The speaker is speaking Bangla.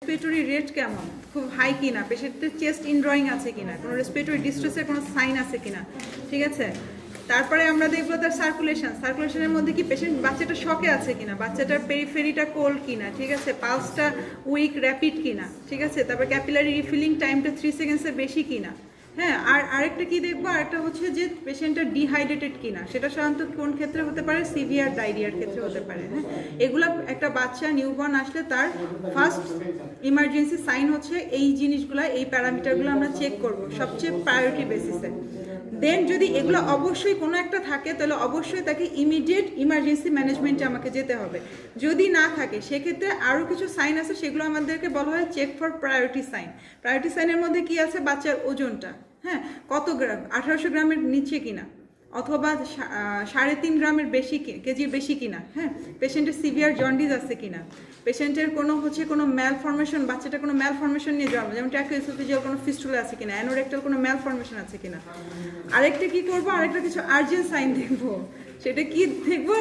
রেসপিরেটরি রেট কেমন, খুব হাই কিনা, পেশেন্টের চেস্ট ইনড্রয়িং আছে কিনা, কোনো রেসপিরেটরি ডিস্ট্রেসের কোনো সাইন আছে কিনা, ঠিক আছে। তারপরে আমরা দেখবো তার সার্কুলেশনের মধ্যে কি বাচ্চাটা শকে আছে কিনা, বাচ্চাটার পেরিফেরিটা কোল্ড কিনা, ঠিক আছে, পালসটা উইক র্যাপিড কিনা, ঠিক আছে। তারপর ক্যাপিলারি রিফিলিং টাইমটা 3 সেকেন্ডসের বেশি কিনা। হ্যাঁ, আর আরেকটা কি দেখবো, আরেকটা হচ্ছে যে পেশেন্টটা ডিহাইড্রেটেড কিনা। সেটা সাধারণত কোন ক্ষেত্রে হতে পারে, সিভিয়ার ডায়রিয়ার ক্ষেত্রে হতে পারে। হ্যাঁ, এগুলা একটা বাচ্চা নিউবর্ন আসলে তার ফার্স্ট ইমার্জেন্সি সাইন হচ্ছে এই জিনিসগুলো, এই প্যারামিটারগুলো আমরা চেক করব সবচেয়ে প্রায়োরিটি বেসিসে। দেন যদি এগুলো অবশ্যই কোনো একটা থাকে তাহলে অবশ্যই তাকে ইমিডিয়েট ইমার্জেন্সি ম্যানেজমেন্টে আমাকে যেতে হবে। যদি না থাকে সেক্ষেত্রে আরও কিছু সাইন আছে, সেগুলো আমাদেরকে বলা হয় check for priority sign. Priority সাইনের মধ্যে কি আছে, বাচ্চার ওজনটা, হ্যাঁ, কত গ্রাম, 1800 গ্রামের নিচে কিনা, অথবা 3.5 গ্রামের বেশি কেজির বেশি কিনা, হ্যাঁ, পেশেন্টের সিভিয়ার জন্ডিস আছে কিনা, পেশেন্টের কোনো ম্যালফরমেশন, বাচ্চাটা কোনো ম্যালফরমেশন নিয়ে জন্ম, যেমন ট্র্যাকিওএসোফেজিয়াল কোনো ফিস্টুলা আছে কিনা, অ্যানোরেক্টাল কোনো ম্যালফরমেশন আছে কিনা। আরেকটা কি করবো, আরেকটা কিছু আর্জেন্ট সাইন দেখবো। সেটা কি দেখবো?